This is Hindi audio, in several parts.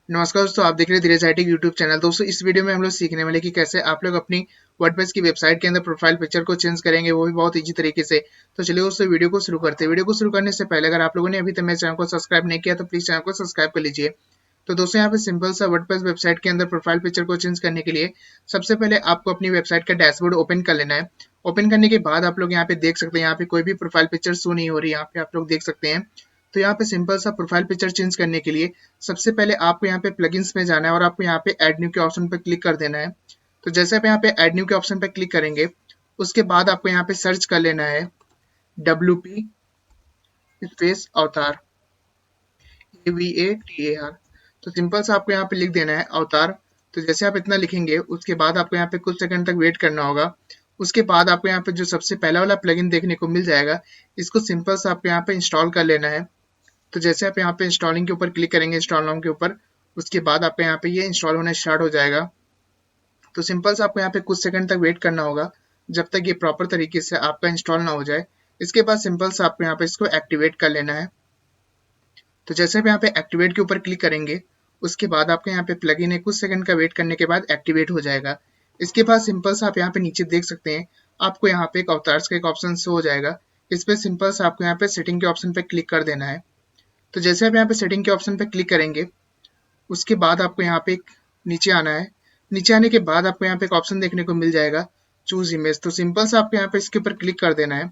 नमस्कार दोस्तों, आप देख रहे हैं धीरज आईटी यूट्यूब चैनल। दोस्तों इस वीडियो में हम लोग सीखने वाले कि कैसे आप लोग अपनी वर्डप्रेस की वेबसाइट के अंदर प्रोफाइल पिक्चर को चेंज करेंगे, वो भी बहुत इजी तरीके से। तो चलिए दोस्तों वीडियो को शुरू करते हैं। वीडियो को शुरू करने से पहले अगर आप लोगों ने अभी तक मेरे चैनल को सब्सक्राइब नहीं किया तो प्लीज चैनल को सब्सक्राइब कर लीजिए। तो दोस्तों यहाँ पे सिंपल सा वर्डप्रेस वेबसाइट के अंदर प्रोफाइल पिक्चर को चेंज करने के लिए सबसे पहले आपको अपनी वेबसाइट का डैशबोर्ड ओपन कर लेना है। ओपन करने के बाद आप लोग यहाँ पे देख सकते हैं, यहाँ पे कोई भी प्रोफाइल पिक्चर शो नहीं हो रही, यहाँ पे आप लोग देख सकते हैं। तो यहाँ पे सिंपल सा प्रोफाइल पिक्चर चेंज करने के लिए सबसे पहले आपको यहाँ पे प्लगइन्स में जाना है और आपको यहाँ पे ऐड न्यू के ऑप्शन पे क्लिक कर देना है। तो जैसे आप यहाँ पे ऐड न्यू के ऑप्शन पे क्लिक करेंगे, उसके बाद आपको यहाँ पे सर्च कर लेना है WP स्पेस अवतार, AVATAR। तो सिंपल सा आपको यहाँ पे लिख देना है अवतार। तो जैसे आप इतना लिखेंगे, उसके बाद आपको यहाँ पे कुछ सेकंड तक वेट करना होगा। उसके बाद आपको यहाँ पे जो सबसे पहला वाला प्लगइन देखने को मिल जाएगा, इसको सिंपल सा आपको यहाँ पे इंस्टॉल कर लेना है। तो जैसे आप यहाँ पे इंस्टॉलिंग के ऊपर क्लिक करेंगे, इंस्टॉल नाउ के ऊपर, उसके बाद आपका यहाँ पे ये इंस्टॉल होना स्टार्ट हो जाएगा। तो सिंपल से आपको यहाँ पे कुछ सेकंड तक वेट करना होगा जब तक ये प्रॉपर तरीके से आपका इंस्टॉल ना हो जाए। इसके बाद सिंपल से आपको यहाँ पे इसको एक्टिवेट कर लेना है। तो जैसे आप यहाँ पे एक्टिवेट के ऊपर क्लिक करेंगे, उसके बाद आपके यहाँ पे प्लगइन है, कुछ सेकंड का वेट करने के बाद एक्टिवेट हो जाएगा। इसके बाद सिंपल से आप यहाँ पे नीचे देख सकते हैं, आपको यहाँ पे एक अवतार्स का एक ऑप्शन शो हो जाएगा। इस पे सिंपल से आपको यहाँ पे सेटिंग के ऑप्शन पे क्लिक कर देना है। तो जैसे आप यहाँ पे सेटिंग के ऑप्शन पे क्लिक करेंगे, उसके बाद आपको यहाँ पे एक नीचे आना है। नीचे आने के बाद आपको यहाँ पे एक ऑप्शन देखने को मिल जाएगा, चूज इमेज। तो सिंपल से आपको यहाँ पे इसके ऊपर क्लिक कर देना है।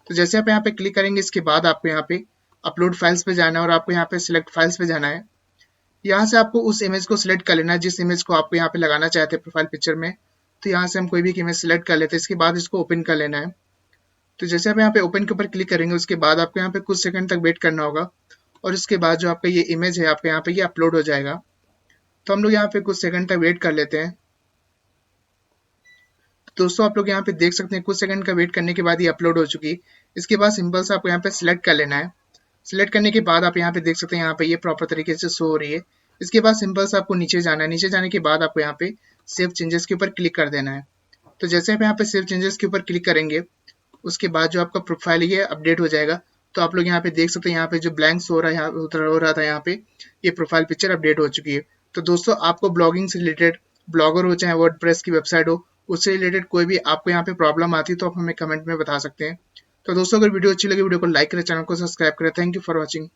तो जैसे आप यहाँ पे क्लिक करेंगे, इसके बाद आपको यहाँ पे अपलोड फाइल्स पे जाना है और आपको यहाँ पे सिलेक्ट फाइल्स पे जाना है। यहाँ से आपको उस इमेज को सिलेक्ट कर लेना है जिस इमेज को आपको यहाँ पे लगाना चाहते हैं प्रोफाइल पिक्चर में। तो यहाँ से हम कोई भी इमेज सिलेक्ट कर लेते हैं। इसके बाद इसको ओपन कर लेना है। तो जैसे आप यहाँ पे ओपन के ऊपर क्लिक करेंगे, उसके बाद आपको यहाँ पे कुछ सेकंड तक वेट करना होगा और इसके बाद जो आपका ये इमेज है आपका यहाँ पे ये अपलोड हो जाएगा। तो हम लोग यहाँ पे कुछ सेकंड तक वेट कर लेते हैं। तो दोस्तों आप लोग यहाँ पे देख सकते हैं, कुछ सेकंड का वेट करने के बाद ये अपलोड हो चुकी है। इसके बाद सिंपल से आपको यहाँ पे सिलेक्ट कर लेना है। सिलेक्ट करने के बाद आप यहाँ पे देख सकते हैं, यहाँ पे ये प्रॉपर तरीके से शो हो रही है। इसके बाद सिंपल से आपको नीचे जाना है। नीचे जाने के बाद आपको यहाँ पे सेव चेंजेस के ऊपर क्लिक कर देना है। तो जैसे आप यहाँ पे सेव चेंजेस के ऊपर क्लिक करेंगे, उसके बाद जो आपका प्रोफाइल है ये अपडेट हो जाएगा। तो आप लोग यहाँ पे देख सकते हैं, यहाँ पे जो ब्लैंक्स हो रहा है, यहाँ हो रहा था, यहाँ पे ये प्रोफाइल पिक्चर अपडेट हो चुकी है। तो दोस्तों आपको ब्लॉगिंग से रिलेटेड, ब्लॉगर हो चाहे वर्डप्रेस की वेबसाइट हो, उससे रिलेटेड कोई भी आपको यहाँ पे प्रॉब्लम आती है तो आप हमें कमेंट में बता सकते हैं। तो दोस्तों अगर वीडियो अच्छी लगी, वीडियो को लाइक करें, चैनल को सब्सक्राइब करें। Thank you for watching.